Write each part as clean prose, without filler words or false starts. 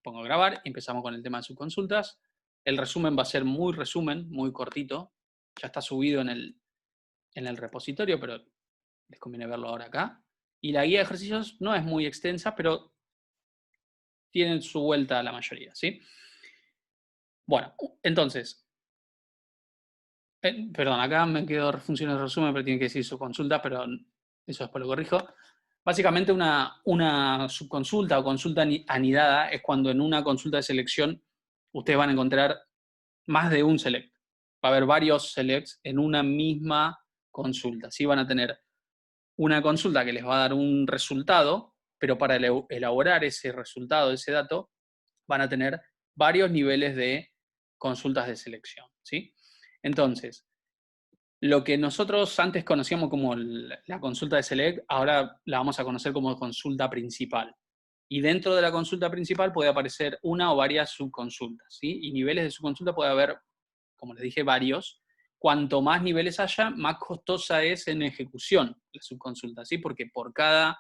pongo a grabar y empezamos con el tema de subconsultas. El resumen va a ser muy resumen, muy cortito. Ya está subido en el repositorio, pero les conviene verlo ahora acá. Y la guía de ejercicios no es muy extensa, pero tienen su vuelta la mayoría, ¿sí? Bueno, entonces, perdón, acá me quedó funciones de resumen, pero tiene que decir subconsulta, pero eso después lo corrijo. Básicamente una subconsulta o consulta anidada es cuando en una consulta de selección ustedes van a encontrar más de un select. Va a haber varios selects en una misma consulta. ¿Sí? Van a tener una consulta que les va a dar un resultado, pero para elaborar ese resultado, ese dato, van a tener varios niveles de consultas de selección. ¿Sí? Entonces, lo que nosotros antes conocíamos como la consulta de select, ahora la vamos a conocer como consulta principal. Y dentro de la consulta principal puede aparecer una o varias subconsultas, ¿sí? Y niveles de subconsulta puede haber, como les dije, varios. Cuanto más niveles haya, más costosa es en ejecución la subconsulta, ¿sí? Porque por cada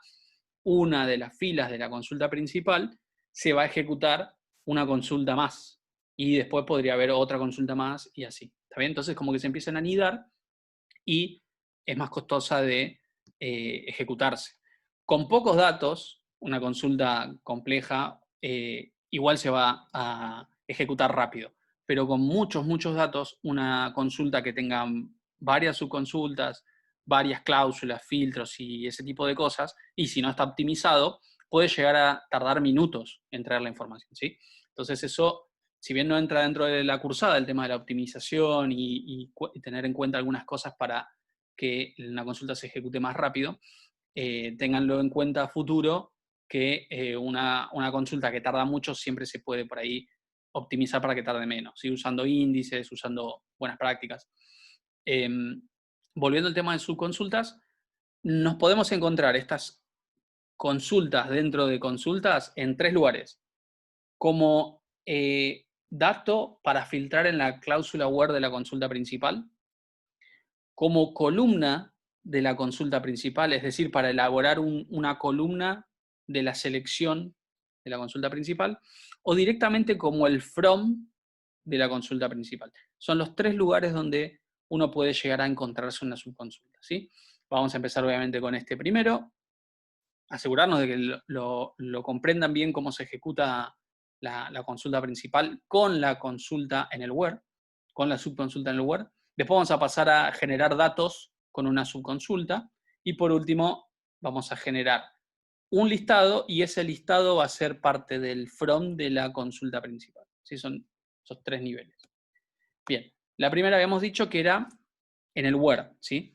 una de las filas de la consulta principal se va a ejecutar una consulta más. Y después podría haber otra consulta más y así. ¿Está bien? Entonces como que se empiezan a anidar y es más costosa de ejecutarse. Con pocos datos, una consulta compleja igual se va a ejecutar rápido, pero con muchos datos, una consulta que tenga varias subconsultas, varias cláusulas, filtros y ese tipo de cosas, y si no está optimizado, puede llegar a tardar minutos en traer la información, ¿sí? Entonces eso, si bien no entra dentro de la cursada el tema de la optimización y tener en cuenta algunas cosas para que una consulta se ejecute más rápido, ténganlo en cuenta a futuro que una consulta que tarda mucho siempre se puede por ahí optimizar para que tarde menos, ¿sí? Usando índices, usando buenas prácticas. Volviendo al tema de subconsultas, nos podemos encontrar estas consultas dentro de consultas en tres lugares. Como dato para filtrar en la cláusula where de la consulta principal, como columna de la consulta principal, es decir, para elaborar una columna de la selección de la consulta principal, o directamente como el from de la consulta principal. Son los tres lugares donde uno puede llegar a encontrarse una subconsulta, ¿sí? Vamos a empezar obviamente con este primero, asegurarnos de que lo comprendan bien cómo se ejecuta la consulta principal con la consulta en el where, con la subconsulta en el where. Después vamos a pasar a generar datos con una subconsulta. Y por último, vamos a generar un listado y ese listado va a ser parte del from de la consulta principal. ¿Sí? Son esos tres niveles. Bien, la primera habíamos dicho que era en el where, ¿sí?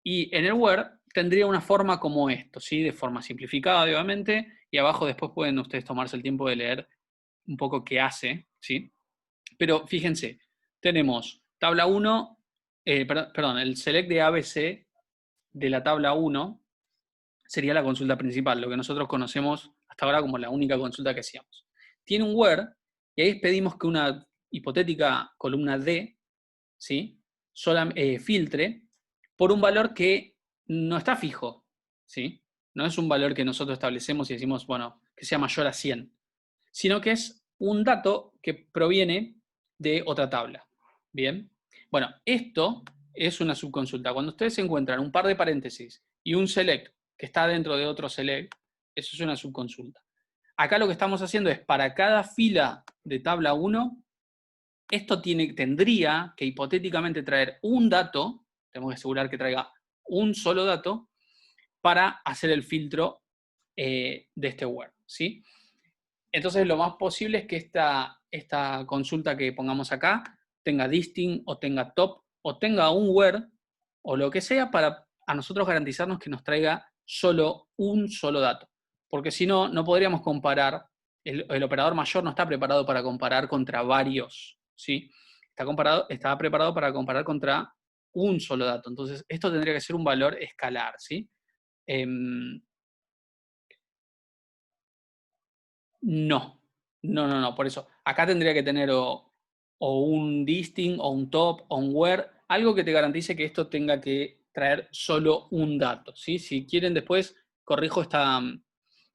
Y en el where tendría una forma como esto, ¿sí? De forma simplificada, obviamente, y abajo después pueden ustedes tomarse el tiempo de leer un poco qué hace, ¿sí? Pero fíjense, tenemos tabla 1, perdón, el select de ABC de la tabla 1 sería la consulta principal, lo que nosotros conocemos hasta ahora como la única consulta que hacíamos. Tiene un where, y ahí pedimos que una hipotética columna D, ¿sí? Filtre por un valor que no está fijo, ¿sí? No es un valor que nosotros establecemos y decimos, bueno, que sea mayor a 100, sino que es un dato que proviene de otra tabla. ¿Bien? Bueno, esto es una subconsulta. Cuando ustedes encuentran un par de paréntesis y un select que está dentro de otro select, eso es una subconsulta. Acá lo que estamos haciendo es, para cada fila de tabla 1, esto tendría que hipotéticamente traer un dato, tenemos que asegurar que traiga un solo dato, para hacer el filtro de este where, ¿sí? Entonces lo más posible es que esta consulta que pongamos acá tenga distinct o tenga top o tenga un where o lo que sea para a nosotros garantizarnos que nos traiga solo un solo dato. Porque si no, no podríamos comparar, el operador mayor no está preparado para comparar contra varios, ¿sí? Está preparado para comparar contra un solo dato. Entonces, esto tendría que ser un valor escalar, ¿sí? No, por eso. Acá tendría que tener o un distinct, o un top, o un where, algo que te garantice que esto tenga que traer solo un dato, ¿sí? Si quieren después, corrijo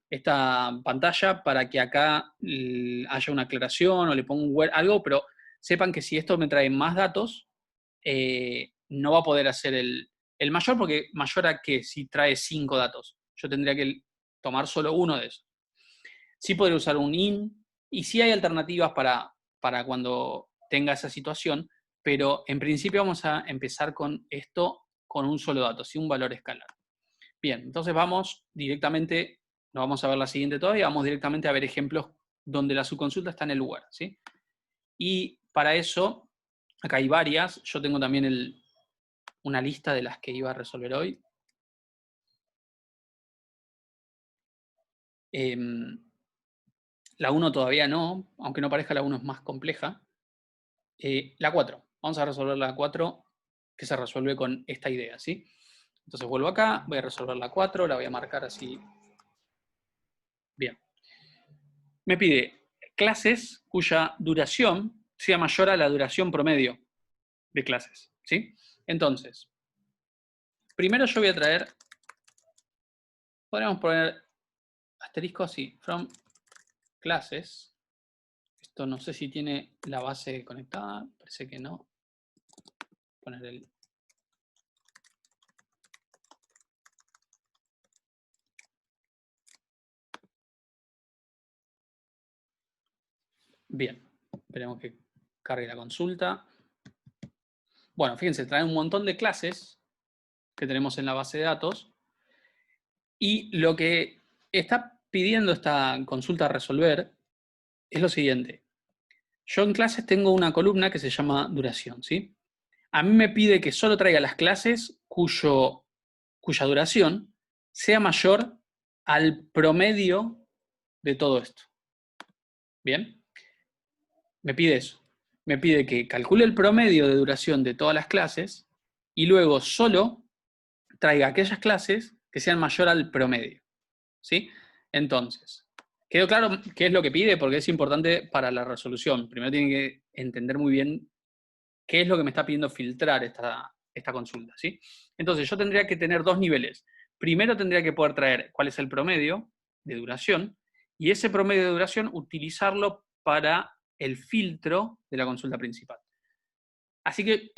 esta pantalla para que acá haya una aclaración o le ponga algo, pero sepan que si esto me trae más datos, no va a poder hacer el mayor, porque mayor a que si trae 5 datos. Yo tendría que tomar solo uno de esos. Sí podría usar un in, y sí hay alternativas para cuando tenga esa situación, pero en principio vamos a empezar con esto con un solo dato, ¿sí? Un valor escalar. Bien, entonces vamos directamente, no vamos a ver la siguiente todavía, vamos directamente a ver ejemplos donde la subconsulta está en el lugar, ¿sí? Y para eso, acá hay varias, yo tengo también una lista de las que iba a resolver hoy. La 1 todavía no, aunque no parezca, la 1 es más compleja. La 4, vamos a resolver la 4, que se resuelve con esta idea, ¿sí? Entonces vuelvo acá, voy a resolver la 4, la voy a marcar así. Bien. Me pide clases cuya duración sea mayor a la duración promedio de clases, ¿sí? Entonces, primero yo voy a traer, podríamos poner asterisco así, from classes. Esto no sé si tiene la base conectada, parece que no. Poner el... Bien, esperemos que cargue la consulta. Bueno, fíjense, trae un montón de clases que tenemos en la base de datos, y lo que está pidiendo esta consulta a resolver es lo siguiente. Yo en clases tengo una columna que se llama duración, ¿sí? A mí me pide que solo traiga las clases cuya duración sea mayor al promedio de todo esto. ¿Bien? Me pide eso. Me pide que calcule el promedio de duración de todas las clases y luego solo traiga aquellas clases que sean mayor al promedio. ¿Sí? Entonces, ¿quedó claro qué es lo que pide? Porque es importante para la resolución. Primero tiene que entender muy bien qué es lo que me está pidiendo filtrar esta consulta, ¿sí? Entonces, yo tendría que tener dos niveles. Primero tendría que poder traer cuál es el promedio de duración, y ese promedio de duración utilizarlo para el filtro de la consulta principal. Así que,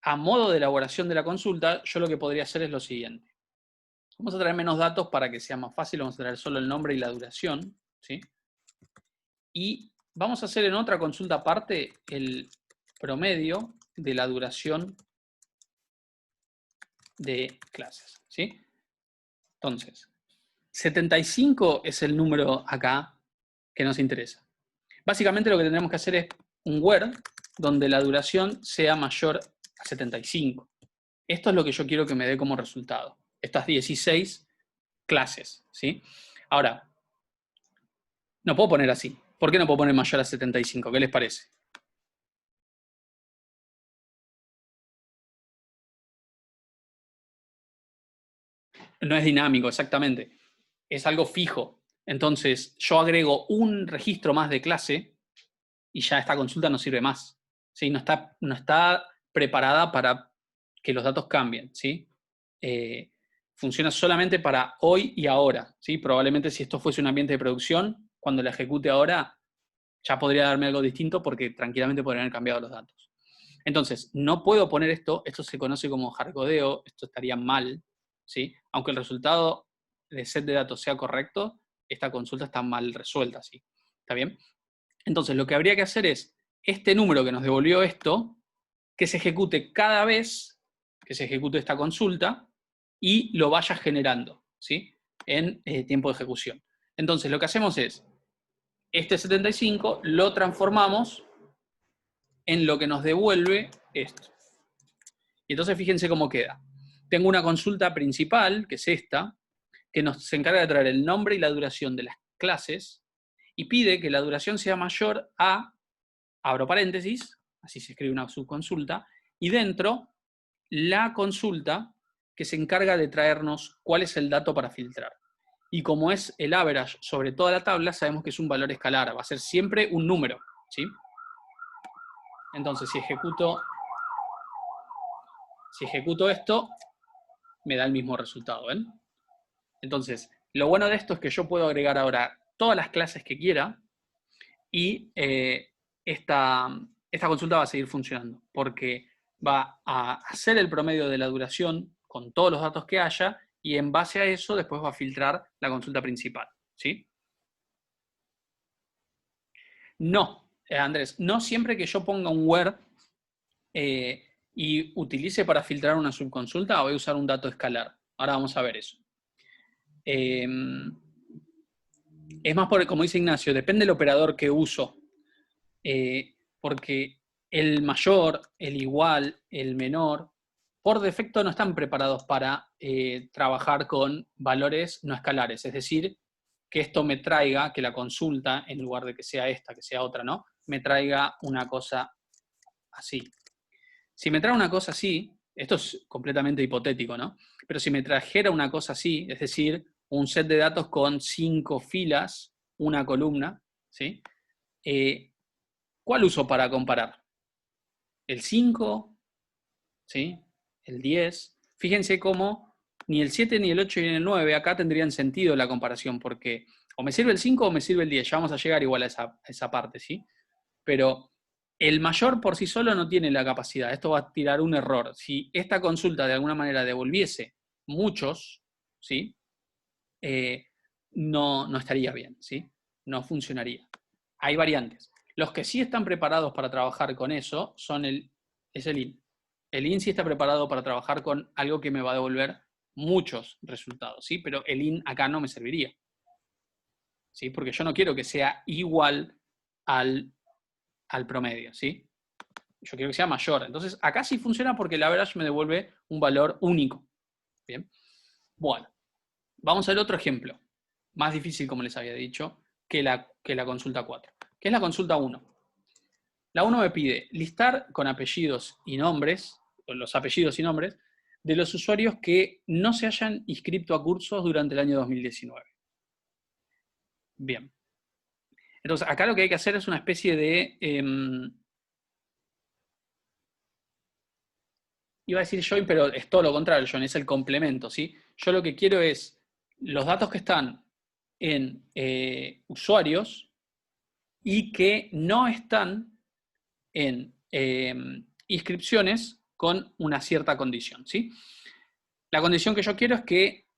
a modo de elaboración de la consulta, yo lo que podría hacer es lo siguiente. Vamos a traer menos datos para que sea más fácil, vamos a traer solo el nombre y la duración, ¿sí? Y vamos a hacer en otra consulta aparte el promedio de la duración de clases, ¿sí? Entonces, 75 es el número acá que nos interesa. Básicamente lo que tendremos que hacer es un where donde la duración sea mayor a 75. Esto es lo que yo quiero que me dé como resultado. Estas 16 clases, ¿sí? Ahora, no puedo poner así. ¿Por qué no puedo poner mayor a 75? ¿Qué les parece? No es dinámico, exactamente. Es algo fijo. Entonces, yo agrego un registro más de clase y ya esta consulta no sirve más. ¿Sí? No está preparada para que los datos cambien. ¿Sí? Funciona solamente para hoy y ahora. ¿Sí? Probablemente si esto fuese un ambiente de producción, cuando la ejecute ahora, ya podría darme algo distinto porque tranquilamente podrían haber cambiado los datos. Entonces, no puedo poner esto se conoce como hardcodeo, esto estaría mal, ¿sí? Aunque el resultado de set de datos sea correcto, esta consulta está mal resuelta, ¿sí? ¿Está bien? Entonces, lo que habría que hacer es, este número que nos devolvió esto, que se ejecute cada vez que se ejecute esta consulta y lo vaya generando, ¿sí? En tiempo de ejecución. Entonces, lo que hacemos es, este 75 lo transformamos en lo que nos devuelve esto. Y entonces fíjense cómo queda. Tengo una consulta principal, que es esta, que se encarga de traer el nombre y la duración de las clases y pide que la duración sea mayor a, abro paréntesis, así se escribe una subconsulta, y dentro la consulta que se encarga de traernos cuál es el dato para filtrar. Y como es el average sobre toda la tabla, sabemos que es un valor escalar, va a ser siempre un número, ¿sí? Entonces, si ejecuto esto, me da el mismo resultado, ¿ven? Entonces, Lo bueno de esto es que yo puedo agregar ahora todas las clases que quiera y esta consulta va a seguir funcionando, porque va a hacer el promedio de la duración con todos los datos que haya y en base a eso después va a filtrar la consulta principal, ¿sí? No, Andrés, no siempre que yo ponga un where y utilice para filtrar una subconsulta voy a usar un dato escalar. Ahora vamos a ver eso. Es más, como dice Ignacio, depende del operador que uso. Porque el mayor, el igual, el menor, por defecto no están preparados para trabajar con valores no escalares. Es decir, que esto me traiga, que la consulta, en lugar de que sea esta, que sea otra, ¿no? Me traiga una cosa así. Si me trae una cosa así, esto es completamente hipotético, ¿no? Pero si me trajera una cosa así, es decir, un set de datos con 5 filas, una columna, ¿sí? ¿Cuál uso para comparar? ¿El 5? ¿Sí? ¿El 10? Fíjense cómo ni el 7, ni el 8, ni el 9 acá tendrían sentido la comparación, porque o me sirve el 5 o me sirve el 10. Ya vamos a llegar igual a esa parte, ¿sí? Pero el mayor por sí solo no tiene la capacidad. Esto va a tirar un error. Si esta consulta de alguna manera devolviese muchos, ¿sí? No estaría bien, ¿sí? No funcionaría. Hay variantes. Los que sí están preparados para trabajar con eso es el IN. El IN sí está preparado para trabajar con algo que me va a devolver muchos resultados, ¿sí? Pero el IN acá no me serviría, ¿sí? Porque yo no quiero que sea igual al promedio, ¿sí? Yo quiero que sea mayor. Entonces, acá sí funciona porque el average me devuelve un valor único. Bien. Bueno, vamos al otro ejemplo. Más difícil, como les había dicho, que la consulta 4, que es la consulta 1. La 1 me pide listar con apellidos y nombres, los apellidos y nombres, de los usuarios que no se hayan inscrito a cursos durante el año 2019. Bien. Entonces, acá lo que hay que hacer es una especie de... iba a decir join, pero es todo lo contrario, join, es el complemento, ¿sí? Yo lo que quiero es los datos que están en usuarios y que no están en inscripciones con una cierta condición, ¿sí? La condición que yo quiero es que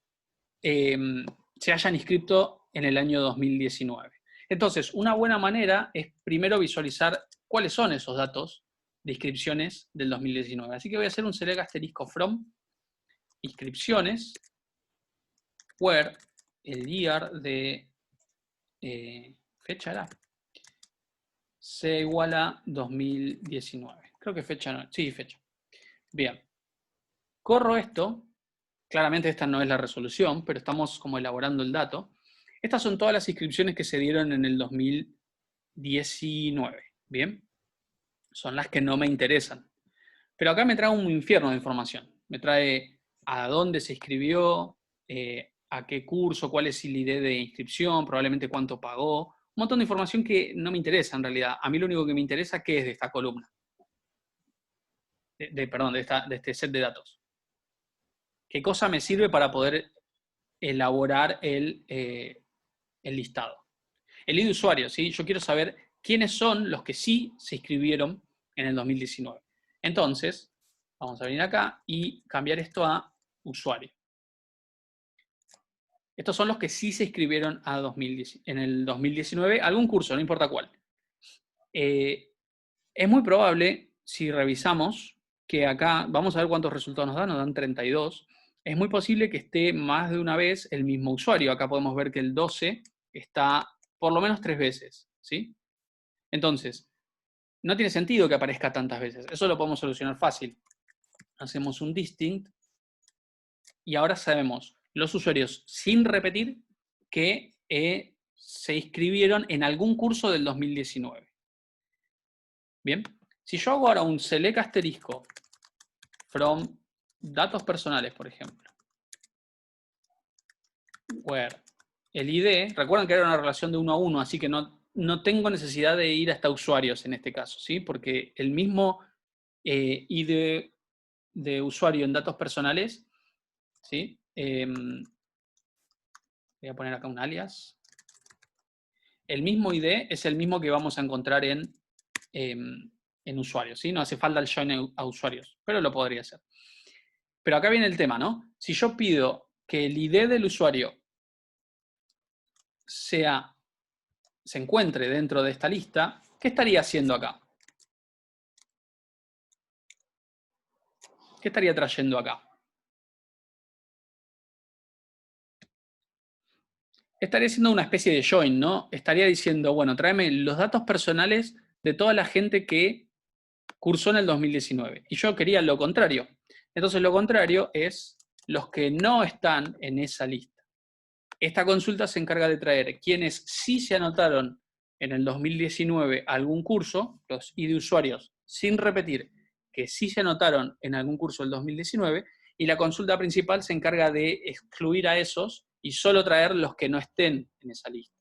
se hayan inscrito en el año 2019. Entonces, una buena manera es primero visualizar cuáles son esos datos de inscripciones del 2019. Así que voy a hacer un select asterisco from inscripciones, where el year de fecha era se iguala a 2019. Creo que fecha no, sí, fecha. Bien. Corro esto, claramente esta no es la resolución, pero estamos como elaborando el dato. Estas son todas las inscripciones que se dieron en el 2019, ¿bien? Son las que no me interesan. Pero acá me trae un infierno de información. Me trae a dónde se inscribió, a qué curso, cuál es el ID de inscripción, probablemente cuánto pagó. Un montón de información que no me interesa en realidad. A mí lo único que me interesa ¿qué es de esta columna? Perdón, de este set de datos. ¿Qué cosa me sirve para poder elaborar el listado? El ID de usuario, ¿sí? Yo quiero saber quiénes son los que sí se inscribieron en el 2019. Entonces, vamos a venir acá y cambiar esto a usuario. Estos son los que sí se inscribieron en el 2019, algún curso, no importa cuál. Es muy probable, si revisamos, que acá, vamos a ver cuántos resultados nos dan 32. Es muy posible que esté más de una vez el mismo usuario. Acá podemos ver que el 12 está por lo menos 3 veces, ¿sí? Entonces, no tiene sentido que aparezca tantas veces. Eso lo podemos solucionar fácil. Hacemos un distinct y ahora sabemos los usuarios sin repetir que se inscribieron en algún curso del 2019. Bien, si yo hago ahora un select asterisco from datos personales, por ejemplo, where el ID, recuerden que era una relación de 1 a 1, así que no tengo necesidad de ir hasta usuarios en este caso, ¿sí? Porque el mismo ID de usuario en datos personales, ¿sí? Voy a poner acá un alias. El mismo ID es el mismo que vamos a encontrar en usuarios, ¿sí? No hace falta el join a usuarios, pero lo podría hacer. Pero acá viene el tema, ¿no? Si yo pido que el ID del usuario se encuentre dentro de esta lista, ¿qué estaría haciendo acá? ¿Qué estaría trayendo acá? Estaría haciendo una especie de join, ¿no? Estaría diciendo, bueno, tráeme los datos personales de toda la gente que cursó en el 2019. Y yo quería lo contrario. Entonces lo contrario es los que no están en esa lista. Esta consulta se encarga de traer quienes sí se anotaron en el 2019 a algún curso, los ID de usuarios, sin repetir, que sí se anotaron en algún curso del 2019, y la consulta principal se encarga de excluir a esos y solo traer los que no estén en esa lista.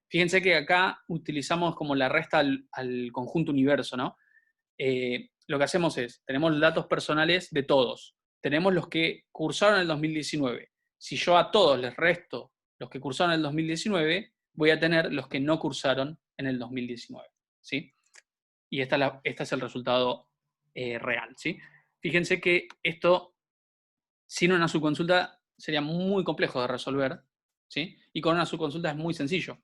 Fíjense que acá utilizamos como la resta al conjunto universo, ¿no? Lo que hacemos es, tenemos datos personales de todos. Tenemos los que cursaron en el 2019. Si yo a todos les resto los que cursaron en el 2019, voy a tener los que no cursaron en el 2019. ¿Sí? Y este es el resultado real. ¿Sí? Fíjense que esto, sin una subconsulta, sería muy complejo de resolver. ¿Sí? Y con una subconsulta es muy sencillo.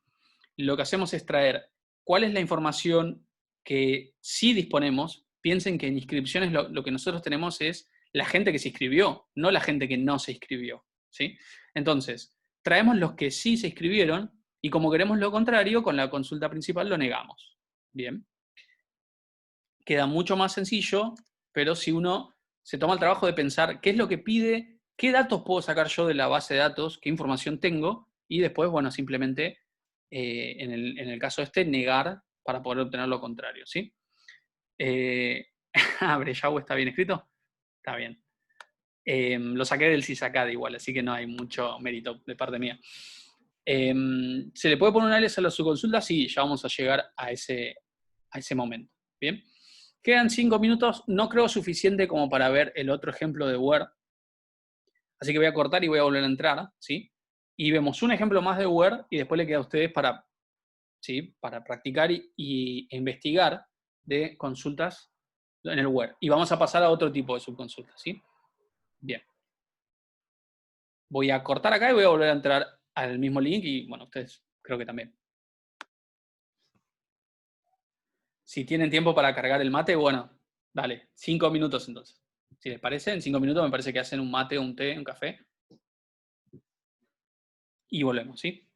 Lo que hacemos es traer cuál es la información que sí disponemos. Piensen que en inscripciones lo que nosotros tenemos es la gente que se inscribió, no la gente que no se inscribió. ¿Sí? Entonces, traemos los que sí se inscribieron y como queremos lo contrario, con la consulta principal lo negamos. Bien. Queda mucho más sencillo, pero si uno se toma el trabajo de pensar qué es lo que pide, qué datos puedo sacar yo de la base de datos, qué información tengo, y después, bueno, simplemente, en el caso este, negar para poder obtener lo contrario, ¿sí? Brejau está bien escrito. Está bien. Lo saqué del CISACAD igual, así que no hay mucho mérito de parte mía. ¿Se le puede poner un alias a su consulta? Sí, ya vamos a llegar a ese momento. Bien. Quedan 5 minutos, no creo suficiente como para ver el otro ejemplo de Word. Así que voy a cortar y voy a volver a entrar, ¿sí? Y vemos un ejemplo más de Word y después le queda a ustedes para, ¿sí? Para practicar y investigar de consultas en el Word. Y vamos a pasar a otro tipo de subconsultas, ¿sí? Bien. Voy a cortar acá y voy a volver a entrar al mismo link y, bueno, ustedes creo que también. Si tienen tiempo para cargar el mate, bueno, dale, 5 minutos entonces. Si les parece, en 5 minutos me parece que hacen un mate, un té, un café. Y volvemos, ¿sí?